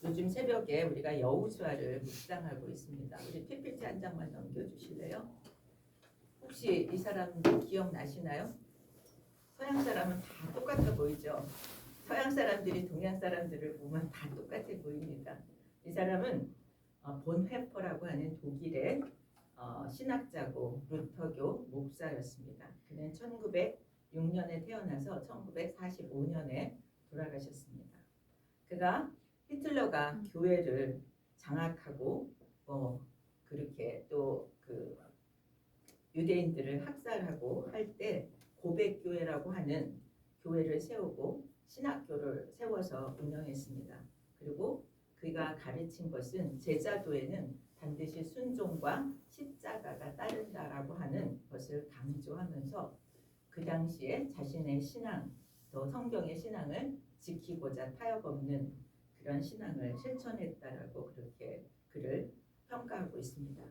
요즘 새벽에 우리가 여호수아를 묵상하고 있습니다. 우리 PPT 한 장만 넘겨주실래요? 혹시 이 사람 기억나시나요? 서양 사람은 다 똑같아 보이죠? 서양 사람들이 동양 사람들을 보면 다 똑같아 보입니다. 이 사람은 본회퍼라고 하는 독일의 신학자고 루터교 목사였습니다. 그는 1906년에 태어나서 1945년에 돌아가셨습니다. 그가 히틀러가 교회를 장악하고 그렇게 또 그 유대인들을 학살하고 할 때 고백교회라고 하는 교회를 세우고 신학교를 세워서 운영했습니다. 그리고 그가 가르친 것은 제자도에는 반드시 순종과 십자가가 따른다라고 하는 것을 강조하면서 그 당시에 자신의 신앙, 또 성경의 신앙을 지키고자 타협 없는 그런 신앙을 실천했다라고 그렇게 그를 평가하고 있습니다.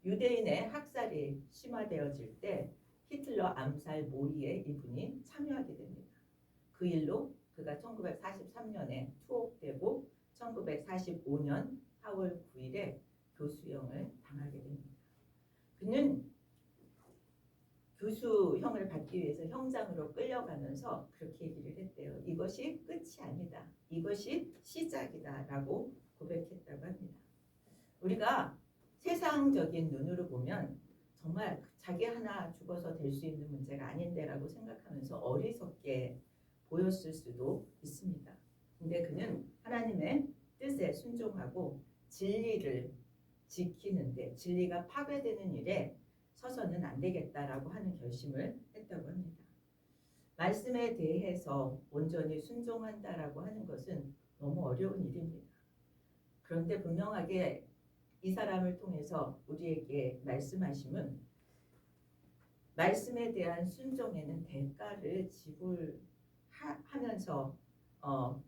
유대인의 학살이 심화되어질 때 히틀러 암살 모의에 이분이 참여하게 됩니다. 그 일로 그가 1943년에 투옥되고 1945년 4월 9일에 교수형을 당하게 됩니다. 그는 교수형을 받기 위해서 형장으로 끌려가면서 그렇게 얘기를 했대요. 이것이 끝이 아니다. 이것이 시작이다 라고 고백했다고 합니다. 우리가 세상적인 눈으로 보면 정말 자기 하나 죽어서 될 수 있는 문제가 아닌데 라고 생각하면서 어리석게 보였을 수도 있습니다. 근데 그는 하나님의 뜻에 순종하고 진리를 지키는데 진리가 파괴되는 일에 서서는 안 되겠다라고 하는 결심을 했다고 합니다. 말씀에 대해서 온전히 순종한다라고 하는 것은 너무 어려운 일입니다. 그런데 분명하게 이 사람을 통해서 우리에게 말씀하심은 말씀에 대한 순종에는 대가를 지불하면서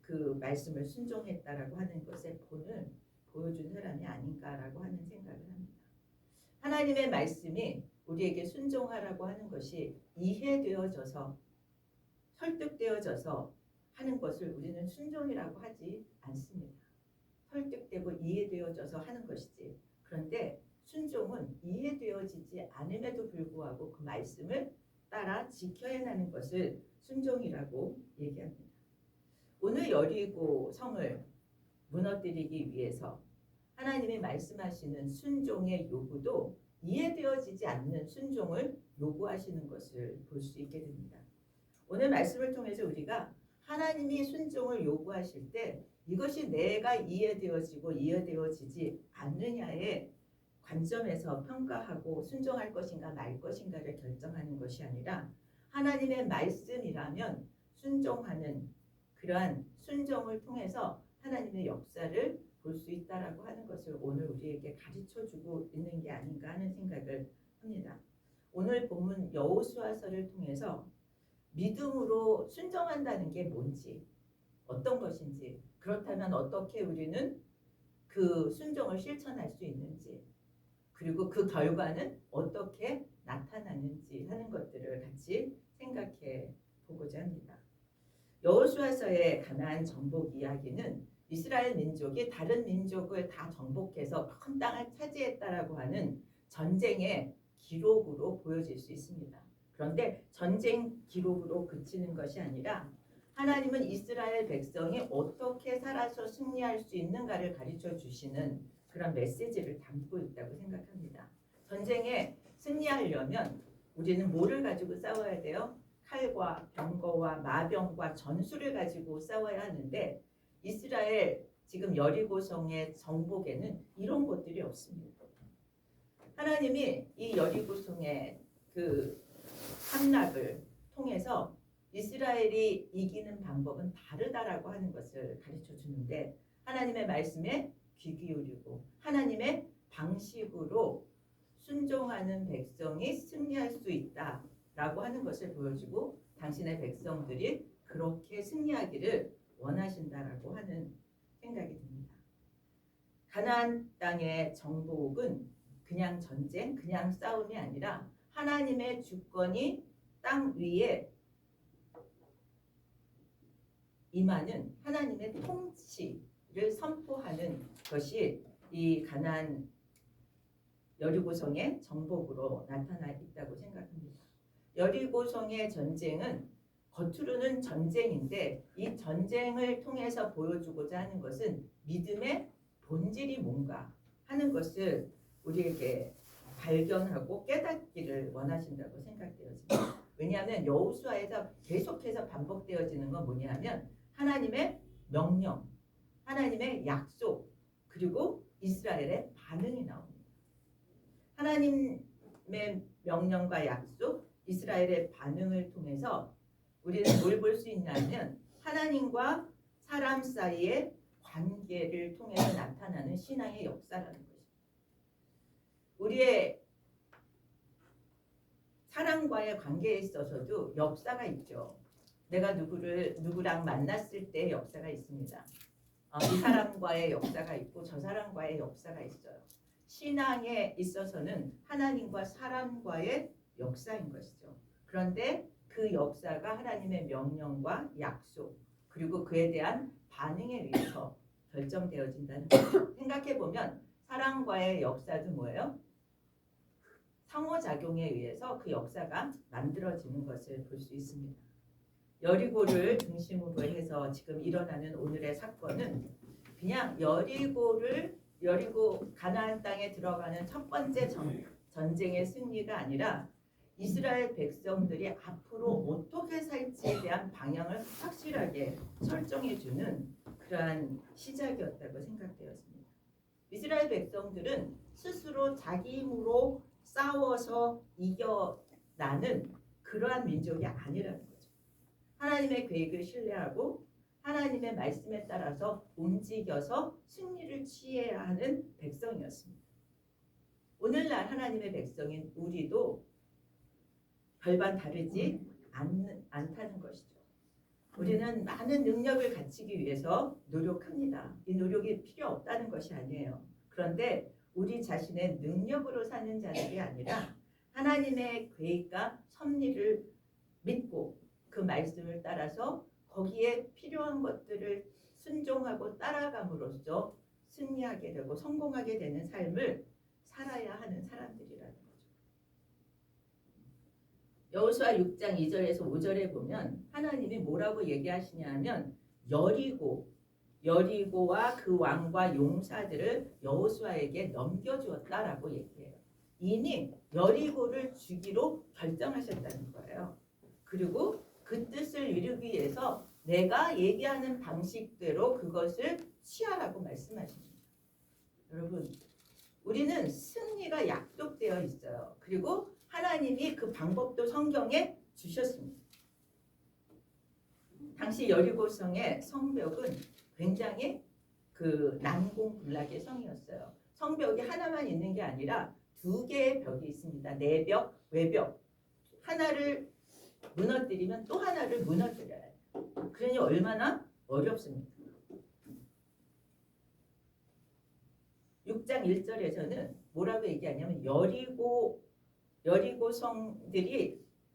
그 말씀을 순종했다라고 하는 것의 본을 보여준 사람이 아닌가라고 하는 생각을 합니다. 하나님의 말씀이 우리에게 순종하라고 하는 것이 이해되어져서 설득되어져서 하는 것을 우리는 순종이라고 하지 않습니다. 설득되고 이해되어져서 하는 것이지. 그런데 순종은 이해되어지지 않음에도 불구하고 그 말씀을 따라 지켜야 하는 것을 순종이라고 얘기합니다. 오늘 여리고 성을 무너뜨리기 위해서 하나님이 말씀하시는 순종의 요구도 이해되어지지 않는 순종을 요구하시는 것을 볼 수 있게 됩니다. 오늘 말씀을 통해서 우리가 하나님이 순종을 요구하실 때 이것이 내가 이해되어지고 이해되어지지 않느냐의 관점에서 평가하고 순종할 것인가 말 것인가를 결정하는 것이 아니라 하나님의 말씀이라면 순종하는 그러한 순종을 통해서 하나님의 역사를 볼 수 있다라고 하는 것을 오늘 우리에게 가르쳐주고 있는 게 아닌가 하는 생각을 합니다. 오늘 본문 여호수아서를 통해서 믿음으로 순종한다는 게 뭔지, 어떤 것인지, 그렇다면 어떻게 우리는 그 순종을 실천할 수 있는지, 그리고 그 결과는 어떻게 나타나는지 하는 것들을 같이 생각해 보고자 합니다. 여호수아서의 가나안 정복 이야기는 이스라엘 민족이 다른 민족을 다 정복해서 큰 땅을 차지했다라고 하는 전쟁의 기록으로 보여질 수 있습니다. 그런데 전쟁 기록으로 그치는 것이 아니라 하나님은 이스라엘 백성이 어떻게 살아서 승리할 수 있는가를 가르쳐 주시는 그런 메시지를 담고 있다고 생각합니다. 전쟁에 승리하려면 우리는 뭐를 가지고 싸워야 돼요? 칼과 병거와 마병과 전술을 가지고 싸워야 하는데 이스라엘 지금 여리고성의 정복에는 이런 것들이 없습니다. 하나님이 이 여리고성의 그 함락을 통해서 이스라엘이 이기는 방법은 다르다라고 하는 것을 가르쳐 주는데 하나님의 말씀에 귀 기울이고 하나님의 방식으로 순종하는 백성이 승리할 수 있다라고 하는 것을 보여주고 당신의 백성들이 그렇게 승리하기를 원하신다라고 하는 생각이 듭니다. 가나안 땅의 정복은 그냥 전쟁, 그냥 싸움이 아니라 하나님의 주권이 땅 위에 임하는 하나님의 통치를 선포하는 것이 이 가나안 여리고성의 정복으로 나타나 있다고 생각합니다. 여리고성의 전쟁은 겉으로는 전쟁인데 이 전쟁을 통해서 보여주고자 하는 것은 믿음의 본질이 뭔가 하는 것을 우리에게 발견하고 깨닫기를 원하신다고 생각되어집니다. 왜냐하면 여호수아에서 계속해서 반복되어지는 건 뭐냐면 하나님의 명령, 하나님의 약속, 그리고 이스라엘의 반응이 나옵니다. 하나님의 명령과 약속, 이스라엘의 반응을 통해서 우리는 뭘 볼 수 있냐면 하나님과 사람 사이의 관계를 통해서 나타나는 신앙의 역사라는 것입니다. 우리의 사람과의 관계에 있어서도 역사가 있죠. 내가 누구랑 만났을 때 역사가 있습니다. 이 사람과의 역사가 있고 저 사람과의 역사가 있어요. 신앙에 있어서는 하나님과 사람과의 역사인 것이죠. 그런데 그 역사가 하나님의 명령과 약속 그리고 그에 대한 반응에 의해서 결정되어진다는 거죠. 생각해보면 사람과의 역사도 뭐예요? 상호작용에 의해서 그 역사가 만들어지는 것을 볼 수 있습니다. 여리고를 중심으로 해서 지금 일어나는 오늘의 사건은 그냥 여리고 가나안 땅에 들어가는 첫 번째 전쟁의 승리가 아니라 이스라엘 백성들이 앞으로 어떻게 살지에 대한 방향을 확실하게 설정해주는 그러한 시작이었다고 생각되었습니다. 이스라엘 백성들은 스스로 자기 힘으로 싸워서 이겨나는 그러한 민족이 아니라는 거죠. 하나님의 계획을 신뢰하고 하나님의 말씀에 따라서 움직여서 승리를 취해야 하는 백성이었습니다. 오늘날 하나님의 백성인 우리도 별반 다르지 않다는 것이죠. 우리는 많은 능력을 갖추기 위해서 노력합니다. 이 노력이 필요 없다는 것이 아니에요. 그런데 우리 자신의 능력으로 사는 자들이 아니라 하나님의 계획과 섭리를 믿고 그 말씀을 따라서 거기에 필요한 것들을 순종하고 따라감으로써 승리하게 되고 성공하게 되는 삶을 살아야 하는 사람들이라는 거죠. 여호수아 6장 2절에서 5절에 보면 하나님이 뭐라고 얘기하시냐면 여리고와 그 왕과 용사들을 여호수아에게 넘겨주었다라고 얘기해요. 이미 여리고를 주기로 결정하셨다는 거예요. 그리고 그 뜻을 이루기 위해서 내가 얘기하는 방식대로 그것을 취하라고 말씀하십니다. 여러분, 우리는 승리가 약속되어 있어요. 그리고 하나님이 그 방법도 성경에 주셨습니다. 당시 여리고성의 성벽은 굉장히 그 난공불락의 성이었어요. 성벽이 하나만 있는 게 아니라 2개의 벽이 있습니다. 내벽, 외벽. 하나를 무너뜨리면 또 하나를 무너뜨려야 해요. 그러니 얼마나 어렵습니까? 6장 1절에서는 뭐라고 얘기하냐면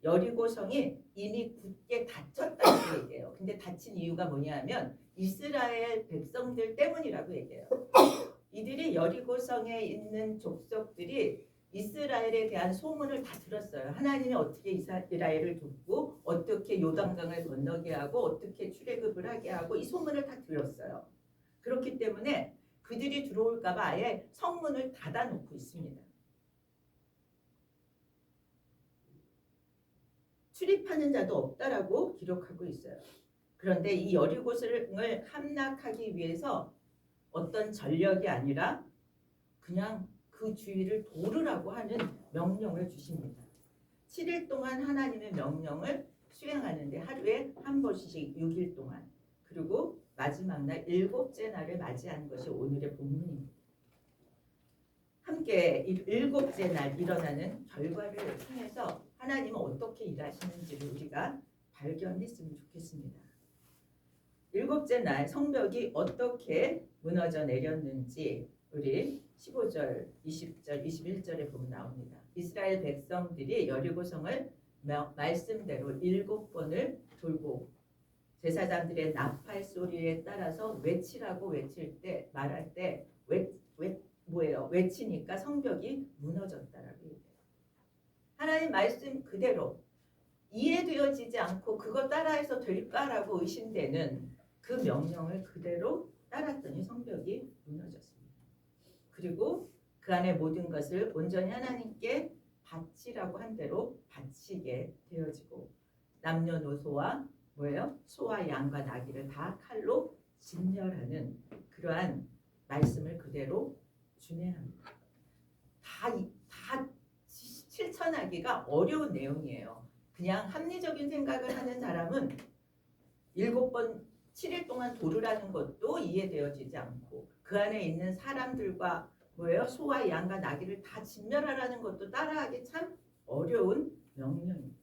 여리고성이 이미 굳게 닫혔다고 얘기해요. 근데 닫힌 이유가 뭐냐면 이스라엘 백성들 때문이라고 얘기해요. 이들이 여리고성에 있는 족속들이 이스라엘에 대한 소문을 다 들었어요. 하나님이 어떻게 이스라엘을 돕고 어떻게 요단강을 건너게 하고 어떻게 출애굽을 하게 하고 이 소문을 다 들었어요. 그렇기 때문에 그들이 들어올까 봐 아예 성문을 닫아놓고 있습니다. 출입하는 자도 없다라고 기록하고 있어요. 그런데 이 여리고성을 함락하기 위해서 어떤 전력이 아니라 그냥 그 주위를 도르라고 하는 명령을 주십니다. 7일 동안 하나님의 명령을 수행하는데 하루에 한 번씩 6일 동안 그리고 마지막 날 7째 날을 맞이하는 것이 오늘의 본문입니다. 함께 7째 날 일어나는 결과를 통해서 하나님은 어떻게 일하시는지를 우리가 발견했으면 좋겠습니다. 7째 날 성벽이 어떻게 무너져 내렸는지 우리 15절, 20절, 21절에 보면 나옵니다. 이스라엘 백성들이 여리고성을 말씀대로 7번을 돌고 제사장들의 나팔 소리에 따라서 외치라고 외칠 때 말할 때 뭐예요? 외치니까 성벽이 무너졌다라고 얘기해요. 하나님 말씀 그대로 이해되어지지 않고 그거 따라해서 될까라고 의심되는 그 명령을 그대로 따랐더니 성벽이 무너졌습니다. 그리고 그 안에 모든 것을 온전히 하나님께 바치라고 한 대로 바치게 되어지고 남녀노소와 뭐예요? 소와 양과 나귀를 다 칼로 진멸하는 그러한 말씀을 그대로 준행합니다. 다 실천하기가 어려운 내용이에요. 그냥 합리적인 생각을 하는 사람은 7번 7일 동안 도르라는 것도 이해되어지지 않고 그 안에 있는 사람들과 뭐예요? 소와 양과 나귀를 다 진멸하라는 것도 따라하기 참 어려운 명령입니다.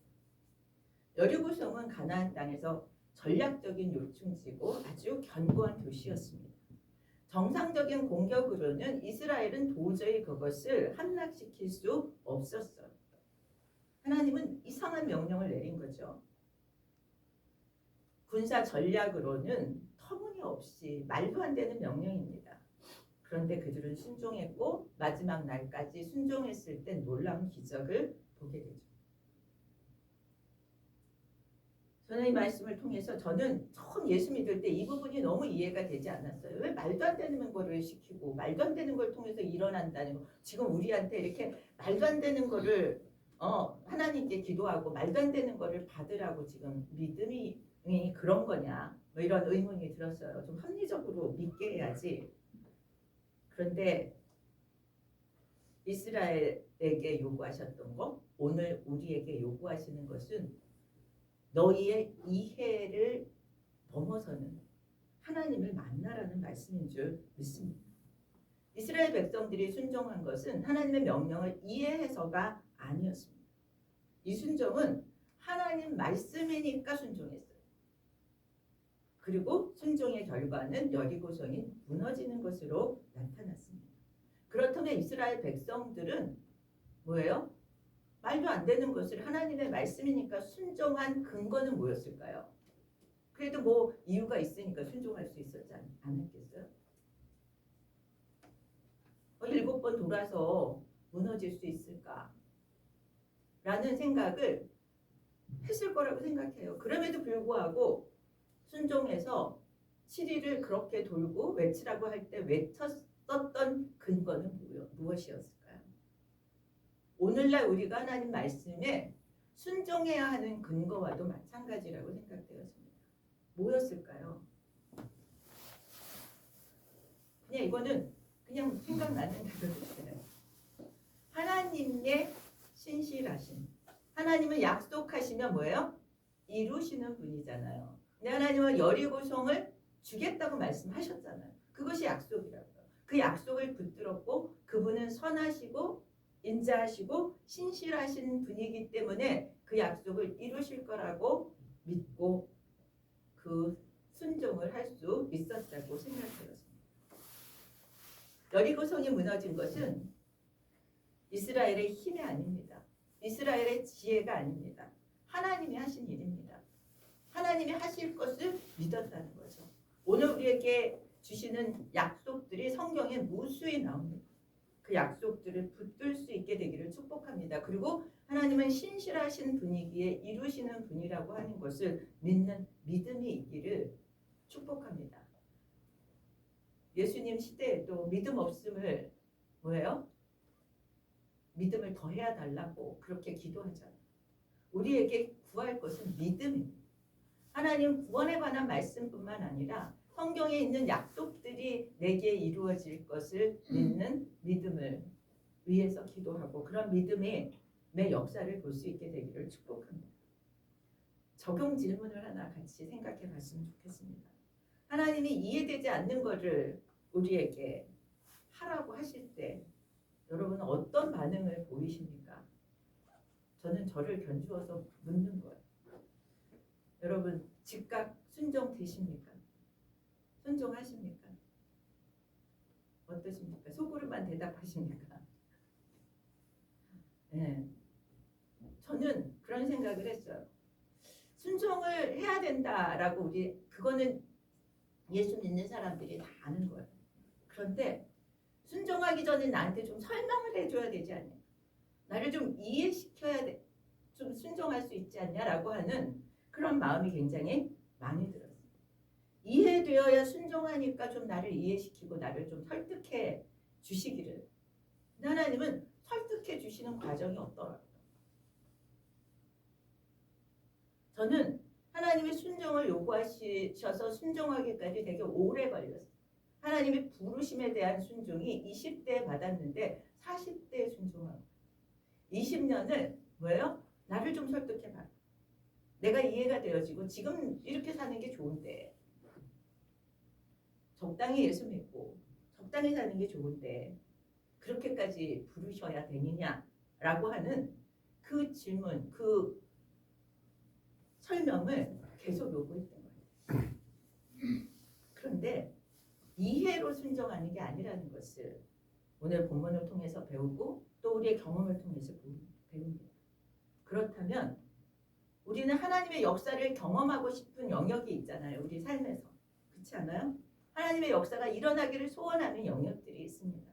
여리고성은 가나안 땅에서 전략적인 요충지고 아주 견고한 도시였습니다. 정상적인 공격으로는 이스라엘은 도저히 그것을 함락시킬 수 없었어요. 하나님은 이상한 명령을 내린 거죠. 군사 전략으로는 터무니없이 말도 안 되는 명령입니다. 그런데 그들은 순종했고 마지막 날까지 순종했을 때 놀라운 기적을 보게 되죠. 저는 이 말씀을 통해서 저는 처음 예수 믿을 때 이 부분이 너무 이해가 되지 않았어요. 왜 말도 안 되는 거를 시키고 말도 안 되는 걸 통해서 일어난다는 거. 지금 우리한테 이렇게 말도 안 되는 거를 하나님께 기도하고 말도 안 되는 거를 받으라고 지금 믿음이 그런 거냐 뭐 이런 의문이 들었어요. 좀 합리적으로 믿게 해야지. 그런데 이스라엘에게 요구하셨던 거 오늘 우리에게 요구하시는 것은 너희의 이해를 넘어서는 하나님을 만나라는 말씀인 줄 믿습니다. 이스라엘 백성들이 순종한 것은 하나님의 명령을 이해해서가 아니었습니다. 이 순종은 하나님 말씀이니까 순종했어요. 그리고 순종의 결과는 여리고성이 무너지는 것으로 나타났습니다. 그렇다면 이스라엘 백성들은 뭐예요? 말도 안 되는 것을 하나님의 말씀이니까 순종한 근거는 뭐였을까요? 그래도 뭐 이유가 있으니까 순종할 수 있었지 않았겠어요? 7번 돌아서 무너질 수 있을까? 라는 생각을 했을 거라고 생각해요. 그럼에도 불구하고 순종해서 7일을 그렇게 돌고 외치라고 할 때 외쳤었던 근거는 무엇이었을까요? 오늘날 우리가 하나님 말씀에 순종해야 하는 근거와도 마찬가지라고 생각되었습니다. 뭐였을까요? 그냥 이거는 그냥 생각나는 대로 했어요. 하나님의 신실하심. 하나님은 약속하시면 뭐예요? 이루시는 분이잖아요. 근데 하나님은 여리고성을 주겠다고 말씀하셨잖아요. 그것이 약속이라고요. 그 약속을 붙들었고 그분은 선하시고 인자하시고 신실하신 분이기 때문에 그 약속을 이루실 거라고 믿고 그 순종을 할 수 있었다고 생각되었습니다. 여리고성이 무너진 것은 이스라엘의 힘이 아닙니다. 이스라엘의 지혜가 아닙니다. 하나님이 하신 일입니다. 하나님이 하실 것을 믿었다는 거죠. 오늘 우리에게 주시는 약속들이 성경에 무수히 나옵니다. 그 약속들을 붙들 수 있게 되기를 축복합니다. 그리고 하나님은 신실하신 분이기에 이루시는 분이라고 하는 것을 믿는 믿음이 있기를 축복합니다. 예수님 시대에도 믿음 없음을 뭐예요? 믿음을 더해야 달라고 그렇게 기도하잖아요. 우리에게 구할 것은 믿음입니다. 하나님 구원에 관한 말씀뿐만 아니라 성경에 있는 약속들이 내게 이루어질 것을 믿는 믿음을 위해서 기도하고 그런 믿음의 역사를 볼 수 있게 되기를 축복합니다. 적용 질문을 하나 같이 생각해 봤으면 좋겠습니다. 하나님이 이해되지 않는 것을 우리에게 하라고 하실 때 여러분은 어떤 반응을 보이십니까? 저는 저를 견주어서 묻는 거예요. 여러분 즉각 순종되십니까? 순종하십니까? 어떠십니까? 속으로만 대답하십니까? 네. 저는 그런 생각을 했어요. 순종을 해야 된다라고 우리 그거는 예수 믿는 사람들이 다 아는 거예요. 그런데 순종하기 전에 나한테 좀 설명을 해줘야 되지 않냐? 나를 좀 이해시켜야 돼. 좀 순종할 수 있지 않냐라고 하는 그런 마음이 굉장히 많이 들었어요. 이해되어야 순종하니까 좀 나를 이해시키고 나를 좀 설득해 주시기를. 하나님은 설득해 주시는 과정이 없더라고요. 저는 하나님의 순종을 요구하셔서 순종하기까지 되게 오래 걸렸어요. 하나님의 부르심에 대한 순종이 20대에 받았는데 40대에 순종하고 20년을 뭐예요? 나를 좀 설득해봐. 내가 이해가 되어지고 지금 이렇게 사는 게 좋은데 적당히 예수 믿고 적당히 사는 게 좋은데 그렇게까지 부르셔야 되느냐라고 하는 그 질문, 그 설명을 계속 요구했던 거예요. 그런데 이해로 순종하는 게 아니라는 것을 오늘 본문을 통해서 배우고 또 우리의 경험을 통해서 배웁니다. 그렇다면 우리는 하나님의 역사를 경험하고 싶은 영역이 있잖아요. 우리 삶에서. 그렇지 않아요? 하나님의 역사가 일어나기를 소원하는 영역들이 있습니다.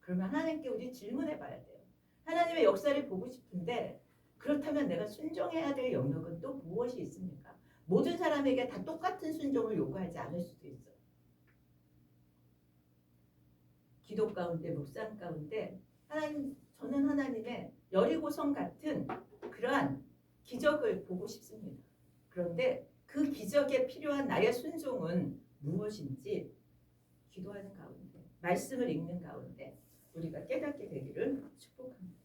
그러면 하나님께 우리 질문해 봐야 돼요. 하나님의 역사를 보고 싶은데 그렇다면 내가 순종해야 될 영역은 또 무엇이 있습니까? 모든 사람에게 다 똑같은 순종을 요구하지 않을 수도 있어요. 기도 가운데, 묵상 가운데 저는 하나님의 여리고성 같은 그러한 기적을 보고 싶습니다. 그런데 그 기적에 필요한 나의 순종은 무엇인지 기도하는 가운데, 말씀을 읽는 가운데 우리가 깨닫게 되기를 축복합니다.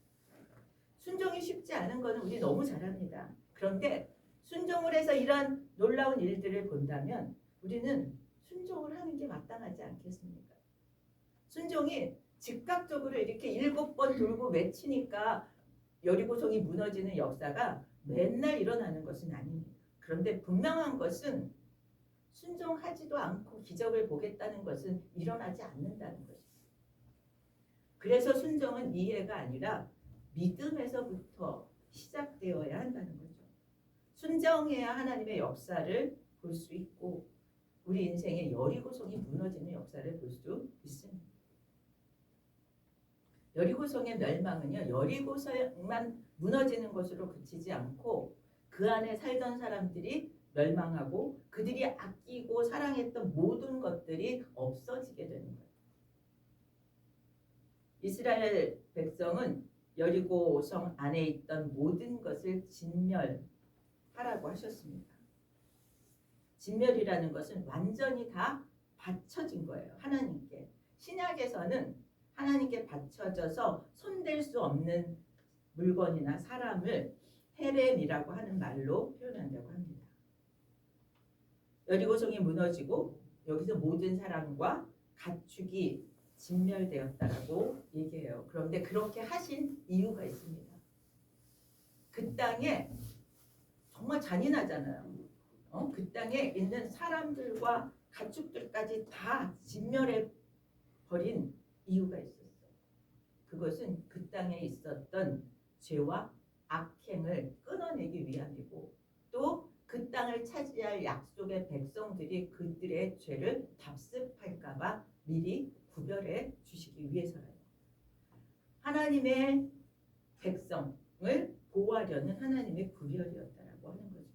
순종이 쉽지 않은 것은 우리 너무 잘합니다. 그런데 순종을 해서 이런 놀라운 일들을 본다면 우리는 순종을 하는 게 마땅하지 않겠습니까? 순종이 즉각적으로 이렇게 7번 돌고 외치니까 여리고성이 무너지는 역사가 맨날 일어나는 것은 아닙니다. 그런데 분명한 것은 순종하지도 않고 기적을 보겠다는 것은 일어나지 않는다는 것입니다. 그래서 순종은 이해가 아니라 믿음에서부터 시작되어야 한다는 거죠. 순종해야 하나님의 역사를 볼 수 있고 우리 인생의 여리고성이 무너지는 역사를 볼 수 있습니다. 여리고성의 멸망은요, 여리고성만 무너지는 것으로 그치지 않고 그 안에 살던 사람들이 멸망하고 그들이 아끼고 사랑했던 모든 것들이 없어지게 되는 거예요. 이스라엘 백성은 여리고성 안에 있던 모든 것을 진멸하라고 하셨습니다. 진멸이라는 것은 완전히 다 바쳐진 거예요. 하나님께. 신약에서는 하나님께 바쳐져서 손댈 수 없는 물건이나 사람을 헤렘이라고 하는 말로 표현한다고 합니다. 여리고성이 무너지고 여기서 모든 사람과 가축이 진멸되었다라고 얘기해요. 그런데 그렇게 하신 이유가 있습니다. 그 땅에 정말 잔인하잖아요. 그 땅에 있는 사람들과 가축들까지 다 진멸해 버린 이유가 있었어요. 그것은 그 땅에 있었던 죄와 악행을 끊어내기 위함이고 또 그 땅을 차지할 약속의 백성들이 그들의 죄를 답습할까봐 미리 구별해 주시기 위해서예요. 하나님의 백성을 보호하려는 하나님의 구별이었다라고 하는 거죠.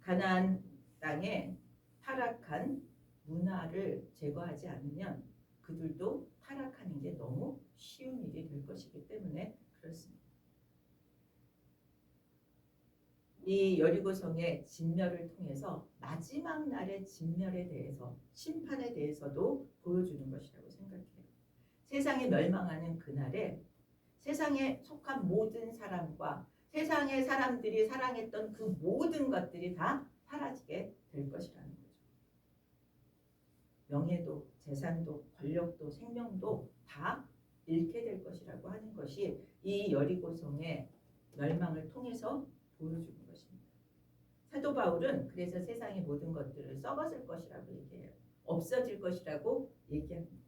가나안 땅에 타락한 문화를 제거하지 않으면 그들도 타락하는 게 너무 쉬운 일이 될 것이기 때문에 그렇습니다. 이 여리고성의 진멸을 통해서 마지막 날의 진멸에 대해서 심판에 대해서도 보여주는 것이라고 생각해요. 세상이 멸망하는 그날에 세상에 속한 모든 사람과 세상의 사람들이 사랑했던 그 모든 것들이 다 사라지게 될 것이라는 거죠. 명예도, 재산도, 권력도, 생명도 다 잃게 될 것이라고 하는 것이 이 여리고성의 멸망을 통해서 보여주는 것입니다. 사도 바울은 그래서 세상의 모든 것들을 썩었을 것이라고 얘기해요. 없어질 것이라고 얘기합니다.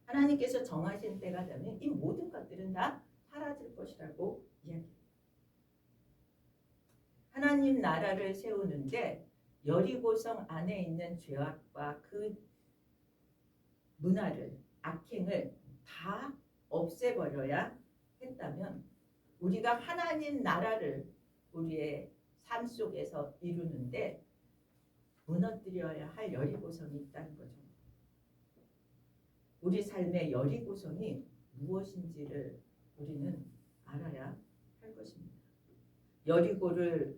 하나님께서 정하신 때가 되면 이 모든 것들은 다 사라질 것이라고 이야기해요. 하나님 나라를 세우는데 여리고성 안에 있는 죄악과 그 문화를, 악행을 다 없애버려야 했다면 우리가 하나님 나라를 우리의 삶 속에서 이루는데 무너뜨려야 할 여리고성이 있다는 거죠. 우리 삶의 여리고성이 무엇인지를 우리는 알아야 할 것입니다. 여리고를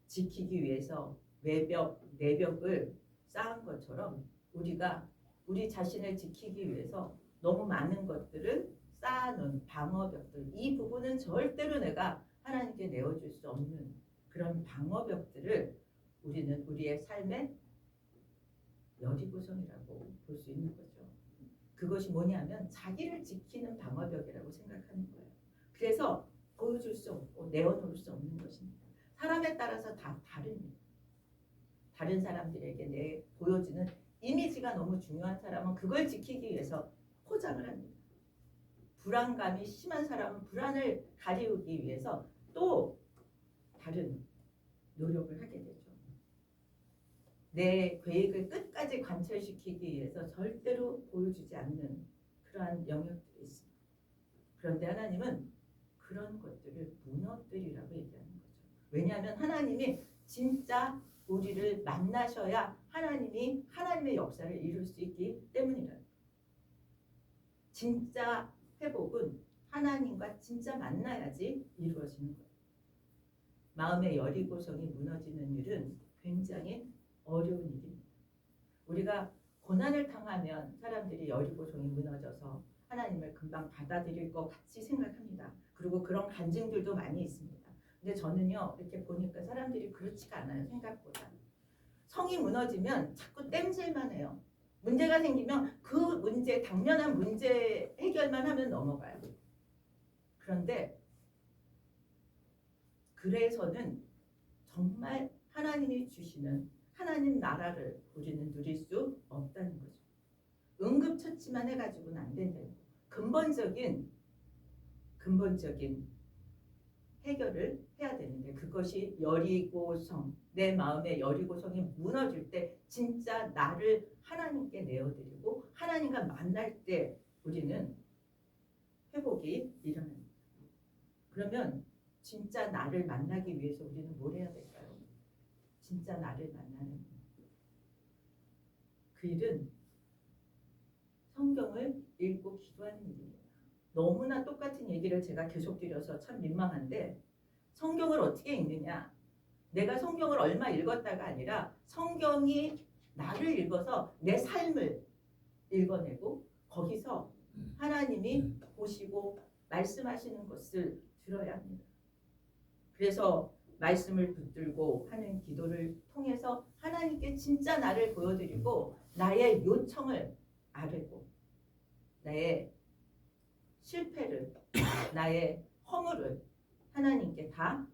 지키기 위해서 외벽, 내벽을 쌓은 것처럼 우리가 우리 자신을 지키기 위해서 너무 많은 것들을 쌓아놓은 방어벽들, 이 부분은 절대로 내가 하나님께 내어줄 수 없는 그런 방어벽들을 우리는 우리의 삶의 여리고성이라고 볼 수 있는 거죠. 그것이 뭐냐면 자기를 지키는 방어벽이라고 생각하는 거예요. 그래서 보여줄 수 없고 내어놓을 수 없는 것입니다. 사람에 따라서 다 다릅니다. 다른 사람들에게 내 보여지는 이미지가 너무 중요한 사람은 그걸 지키기 위해서 포장을 합니다. 불안감이 심한 사람은 불안을 가리우기 위해서 또 다른 노력을 하게 되죠. 내 계획을 끝까지 관철시키기 위해서 절대로 보여주지 않는 그러한 영역들이 있습니다. 그런데 하나님은 그런 것들을 무너뜨리라고 얘기하는 거죠. 왜냐하면 하나님이 진짜 우리를 만나셔야 하나님이 하나님의 역사를 이룰 수 있기 때문이라. 진짜 회복은 하나님과 진짜 만나야지 이루어지는 거예요. 마음의 여리고성이 무너지는 일은 굉장히 어려운 일입니다. 우리가 고난을 당하면 사람들이 여리고성이 무너져서 하나님을 금방 받아들일 것 같이 생각합니다. 그리고 그런 간증들도 많이 있습니다. 근데 저는요, 이렇게 보니까 사람들이 그렇지가 않아요. 생각보다. 성이 무너지면 자꾸 땜질만 해요. 문제가 생기면 그 문제, 당면한 문제 해결만 하면 넘어가요. 그런데 그래서는 정말 하나님이 주시는 하나님 나라를 우리는 누릴 수 없다는 거죠. 응급처치만 해가지고는 안 된다는 거예요. 근본적인 해결을 해야 되는데 그것이 여리고성, 내 마음의 여리고성이 무너질 때 진짜 나를 하나님께 내어드리고 하나님과 만날 때 우리는 회복이 일어납니다. 그러면 진짜 나를 만나기 위해서 우리는 뭘 해야 될까요? 진짜 나를 만나는 그 일은 성경을 읽고 기도하는 일입니다. 너무나 똑같은 얘기를 제가 계속 드려서 참 민망한데 성경을 어떻게 읽느냐? 내가 성경을 얼마 읽었다가 아니라 성경이 나를 읽어서 내 삶을 읽어내고 거기서 하나님이 보시고 말씀하시는 것을 들어야 합니다. 그래서 말씀을 붙들고 하는 기도를 통해서 하나님께 진짜 나를 보여드리고 나의 요청을 아뢰고 나의 실패를 나의 허물을 하나님께 다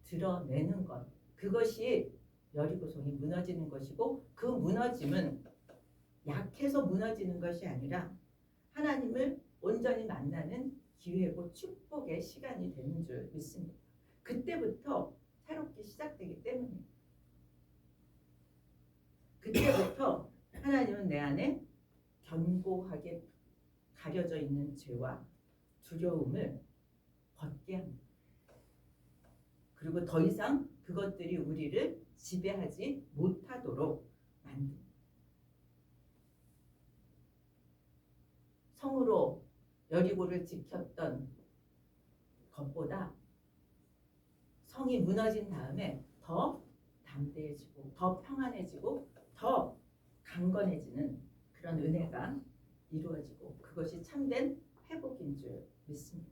드러내는 것, 그것이 여리고성이 무너지는 것이고 그 무너짐은 약해서 무너지는 것이 아니라 하나님을 온전히 만나는 기회고 축복의 시간이 되는 줄 믿습니다. 그때부터 새롭게 시작되기 때문에 그때부터 하나님은 내 안에 견고하게 가려져 있는 죄와 두려움을 벗게 합니다. 그리고 더 이상 그것들이 우리를 지배하지 못하도록 만듭니다. 성으로 여리고를 지켰던 것보다 성이 무너진 다음에 더 담대해지고 더 평안해지고 더 강건해지는 그런 은혜가 이루어지고 그것이 참된 회복인 줄 믿습니다.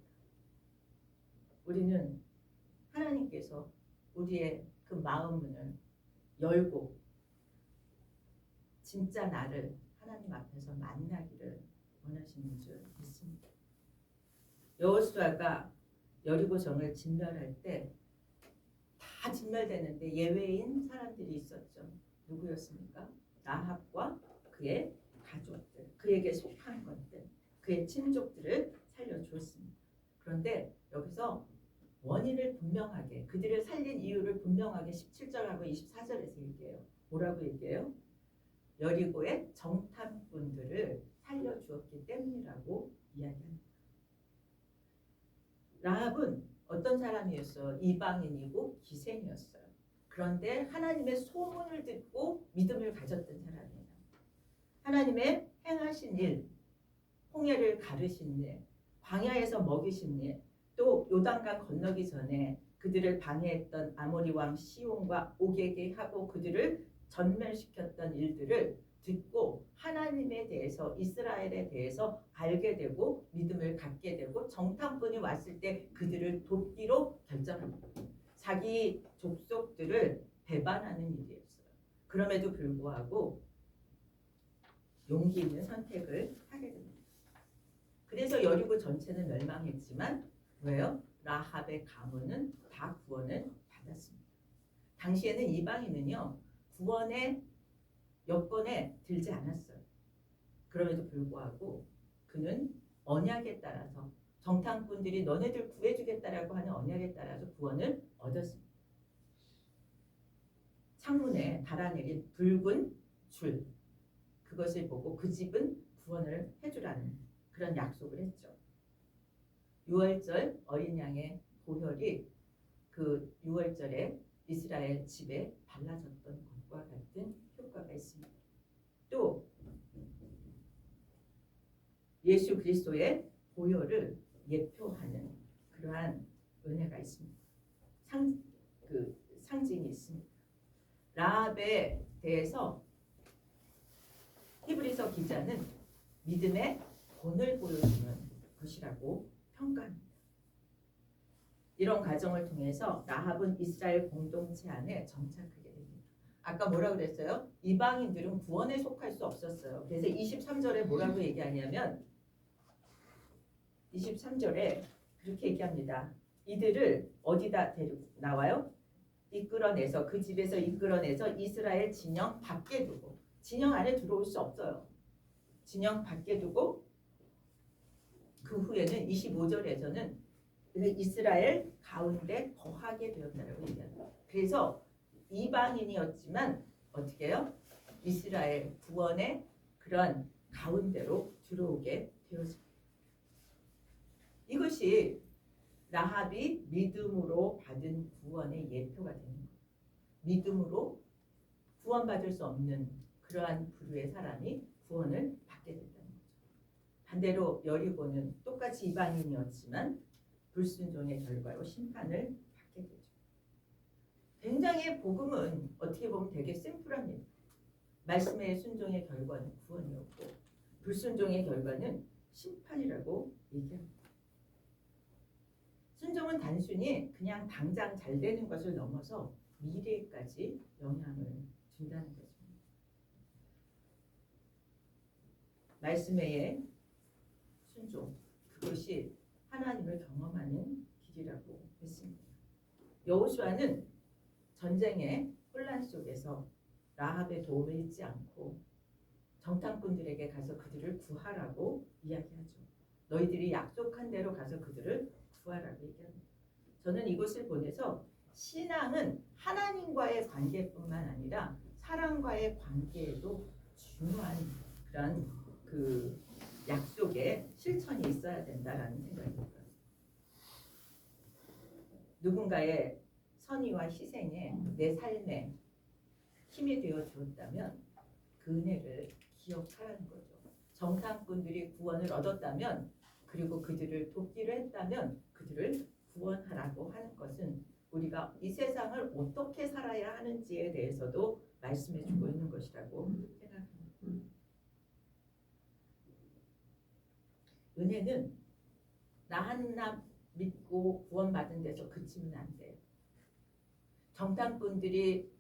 우리는 하나님께서 우리의 그 마음 문을 열고 진짜 나를 하나님 앞에서 만나기를 원하시는 줄 믿습니다. 여호수아가 여리고성을 진멸할 때 다 진멸되는데 예외인 사람들이 있었죠. 누구였습니까? 라합과 그의 가족들, 그에게 속한 것들, 그의 친족들을 살려주었습니다. 그런데 여기서 원인을 분명하게, 그들을 살린 이유를 분명하게 17절하고 24절에서 얘기해요. 뭐라고 얘기해요? 여리고의 정탐꾼들을 살려주었기 때문이라고 이야기합니다. 라합은 어떤 사람이었어요? 이방인이고 기생이었어요. 그런데 하나님의 소문을 듣고 믿음을 가졌던 사람이에요. 하나님의 행하신 일, 홍해를 가르신 일, 광야에서 먹이신 일, 또 요단강 건너기 전에 그들을 방해했던 아모리 왕 시온과 오게게 하고 그들을 전멸시켰던 일들을 듣고 하나님에 대해서, 이스라엘에 대해서 알게 되고 믿음을 갖게 되고 정탐꾼이 왔을 때 그들을 돕기로 결정합니다. 자기 족속들을 배반하는 일이었어요. 그럼에도 불구하고 용기 있는 선택을 하게 됩니다. 그래서 여리고 전체는 멸망했지만 왜요? 라합의 가문은 다 구원을 받았습니다. 당시에는 이방인은요, 구원의 여건에 들지 않았어요. 그럼에도 불구하고 그는 언약에 따라서, 정탐꾼들이 너네들 구해주겠다라고 하는 언약에 따라서 구원을 얻었습니다. 창문에 달아내린 붉은 줄, 그것을 보고 그 집은 구원을 해주라는 그런 약속을 했죠. 6월절 어린 양의 보혈이 그 6월절에 이스라엘 집에 발라졌던 것과 같은 효과가 있습니다. 또 예수 그리스도의 보혈을 예표하는 그러한 은혜가 있습니다. 상징이 있습니다. 라합에 대해서 히브리서 기자는 믿음의 본을 보여주는 것이라고 평가합니다. 이런 과정을 통해서 라합은 이스라엘 공동체 안에 정착하게 됩니다. 아까 뭐라 그랬어요? 이방인들은 구원에 속할 수 없었어요. 그래서 23절에 뭐라고 얘기하냐면 23절에 그렇게 얘기합니다. 이들을 어디다 데리고 나와요? 이끌어내서, 그 집에서 이끌어내서 이스라엘 진영 밖에 두고, 진영 안에 들어올 수 없어요. 진영 밖에 두고 그 후에는 25절에서는 이스라엘 가운데 거하게 되었다고 얘기합니다. 그래서 이방인이었지만 어떻게 해요? 이스라엘 구원의 그런 가운데로 들어오게 되었습니다. 이것이 라합이 믿음으로 받은 구원의 예표가 되는 거예요. 믿음으로 구원받을 수 없는 그러한 부류의 사람이 구원을 받게 된다는 거죠. 반대로 여리고는 똑같이 이방인이었지만 불순종의 결과로 심판을 받게 되죠. 굉장히 복음은 어떻게 보면 되게 심플합니다. 말씀의 순종의 결과는 구원이었고 불순종의 결과는 심판이라고 얘기합니다. 순종은 단순히 그냥 당장 잘 되는 것을 넘어서 미래까지 영향을 준다는 것입니다. 말씀의 순종, 그것이 하나님을 경험하는 길이라고 했습니다. 여호수아는 전쟁의 혼란 속에서 라합의 도움을 잊지 않고 정탐꾼들에게 가서 그들을 구하라고 이야기하죠. 너희들이 약속한 대로 가서 그들을 구하라고 얘기합니다. 저는 이것을 보내서 신앙은 하나님과의 관계뿐만 아니라 사람과의 관계에도 중요한 그런 그 약속의 실천이 있어야 된다라는 생각이 들어요. 누군가의 선의와 희생에 내 삶에 힘이 되어 주었다면 그 은혜를 기억하라는 거죠. 정탐꾼들이 구원을 얻었다면, 그리고 그들을 돕기로 했다면 그들을 구원하라고 하는 것은 우리가 이 세상을 어떻게 살아야 하는지에 대해서도 말씀해 주고 있는 것이라고 생각합니다. 은혜는 나 하나 믿고 구원받은 데서 그치면 안 돼요. 정탐꾼들이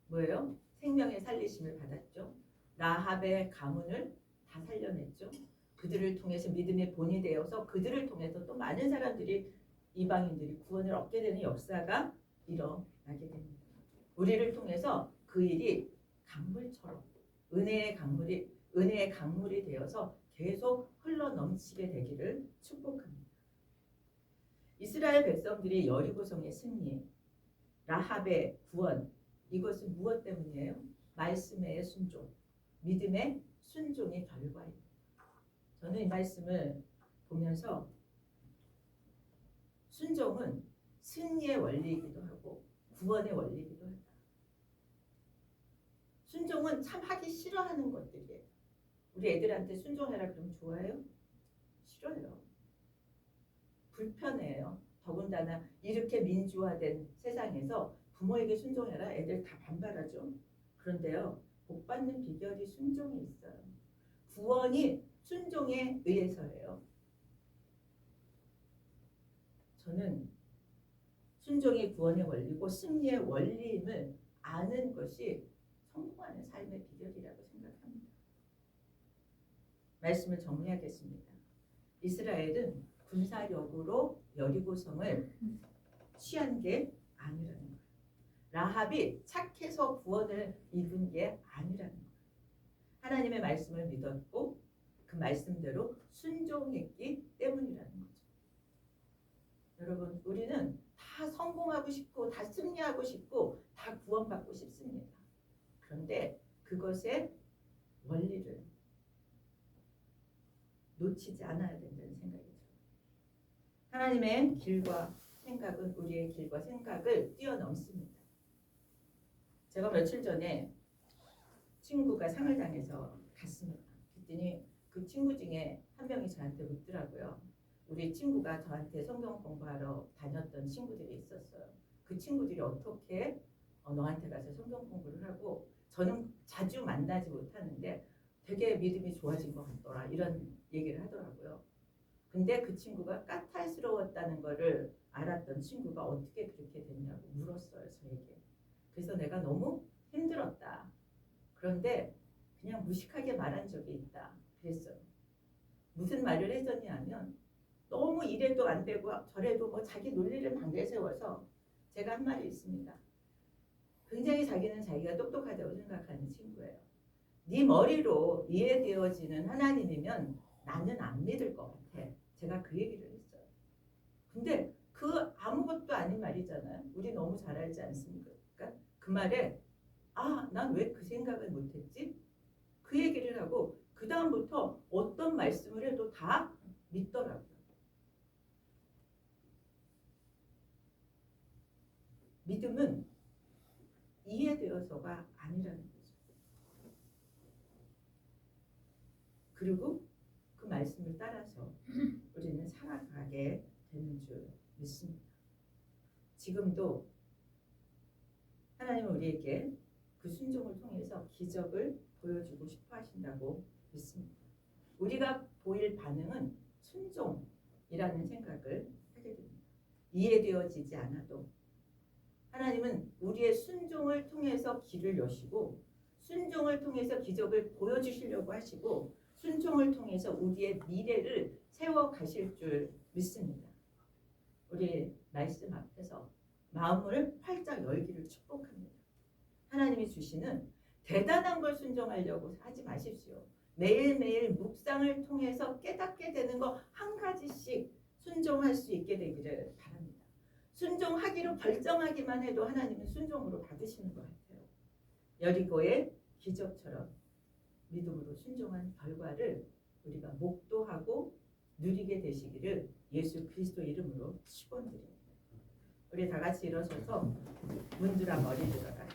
뭐예요? 생명의 살리심을 받았죠. 라합의 가문을 다 살려냈죠. 그들을 통해서 믿음의 본이 되어서 그들을 통해서 또 많은 사람들이, 이방인들이 구원을 얻게 되는 역사가 일어나게 됩니다. 우리를 통해서 그 일이 강물처럼 은혜의 강물이 되어서 계속 흘러 넘치게 되기를 축복합니다. 이스라엘 백성들이 여리고성의 승리, 라합의 구원, 이것은 무엇 때문이에요? 말씀의 순종, 믿음의 순종의 결과입니다. 저는 이 말씀을 보면서 순종은 승리의 원리이기도 하고 구원의 원리이기도 하다. 순종은 참 하기 싫어하는 것들이에요. 우리 애들한테 순종해라 그러면 좋아해요? 싫어요. 불편해요. 더군다나 이렇게 민주화된 세상에서 부모에게 순종해라 애들 다 반발하죠. 그런데요, 복받는 비결이 순종이 있어요. 구원이 순종에 의해서예요. 저는 순종이 구원의 원리고 승리의 원리임을 아는 것이 성공하는 삶의 비결이라고 생각합니다. 말씀을 정리하겠습니다. 이스라엘은 군사력으로 여리고성을 취한 게 아니라는 거예요. 라합이 착해서 구원을 입은 게 아니라는 거예요. 하나님의 말씀을 믿었고 그 말씀대로 순종했기 때문이라는 거죠. 여러분, 우리는 다 성공하고 싶고 다 승리하고 싶고 다 구원받고 싶습니다. 그런데 그것의 원리를 놓치지 않아야 된다는 생각이 들어요. 하나님의 길과 생각은 우리의 길과 생각을 뛰어넘습니다. 제가 며칠 전에 친구가 상을 당해서 갔습니다. 그랬더니 그 친구 중에 한 명이 저한테 묻더라고요. 우리 친구가 저한테 성경 공부하러 다녔던 친구들이 있었어요. 그 친구들이 어떻게 너한테 가서 성경 공부를 하고 저는 자주 만나지 못하는데 되게 믿음이 좋아진 것 같더라 이런 얘기를 하더라고요. 근데 그 친구가 까탈스러웠다는 거를 알았던 친구가 어떻게 그렇게 됐냐고 물었어요 저에게. 그래서 내가 너무 힘들었다. 그런데 그냥 무식하게 말한 적이 있다 그랬어요. 무슨 말을 해줬냐면 너무 이래도 안 되고 저래도 뭐 자기 논리를 방대 세워서 제가 한 말이 있습니다. 굉장히 자기는 자기가 똑똑하다고 생각하는 친구예요. 네 머리로 이해되어지는 하나님이면 나는 안 믿을 것 같아. 제가 그 얘기를 했어요. 근데 그 아무것도 아닌 말이잖아요. 우리 너무 잘 알지 않습니까? 그 말에 난 왜 그 생각을 못했지? 그 얘기를 하고 그 다음부터 어떤 말씀을 해도 다 믿더라고요. 믿음은 이해되어서가 아니라는 거죠. 그리고 그 말씀을 따라서 우리는 살아가게 되는 줄 믿습니다. 지금도 하나님은 우리에게 그 순종을 통해서 기적을 보여주고 싶어 하신다고 믿습니다. 우리가 보일 반응은 순종이라는 생각을 하게 됩니다. 이해되어지지 않아도 하나님은 우리의 순종을 통해서 길을 여시고 순종을 통해서 기적을 보여주시려고 하시고 순종을 통해서 우리의 미래를 세워가실 줄 믿습니다. 우리 말씀 앞에서 마음을 활짝 열기를 축복합니다. 하나님이 주시는 대단한 걸 순종하려고 하지 마십시오. 매일매일 묵상을 통해서 깨닫게 되는 거 한 가지씩 순종할 수 있게 되기를 바랍니다. 순종하기로 결정하기만 해도 하나님은 순종으로 받으시는 것 같아요. 여리고의 기적처럼 믿음으로 순종한 결과를 우리가 목도하고 누리게 되시기를 예수 그리스도 이름으로 축원드립니다. 우리 다 같이 일어서서 문드라 머리 들어라.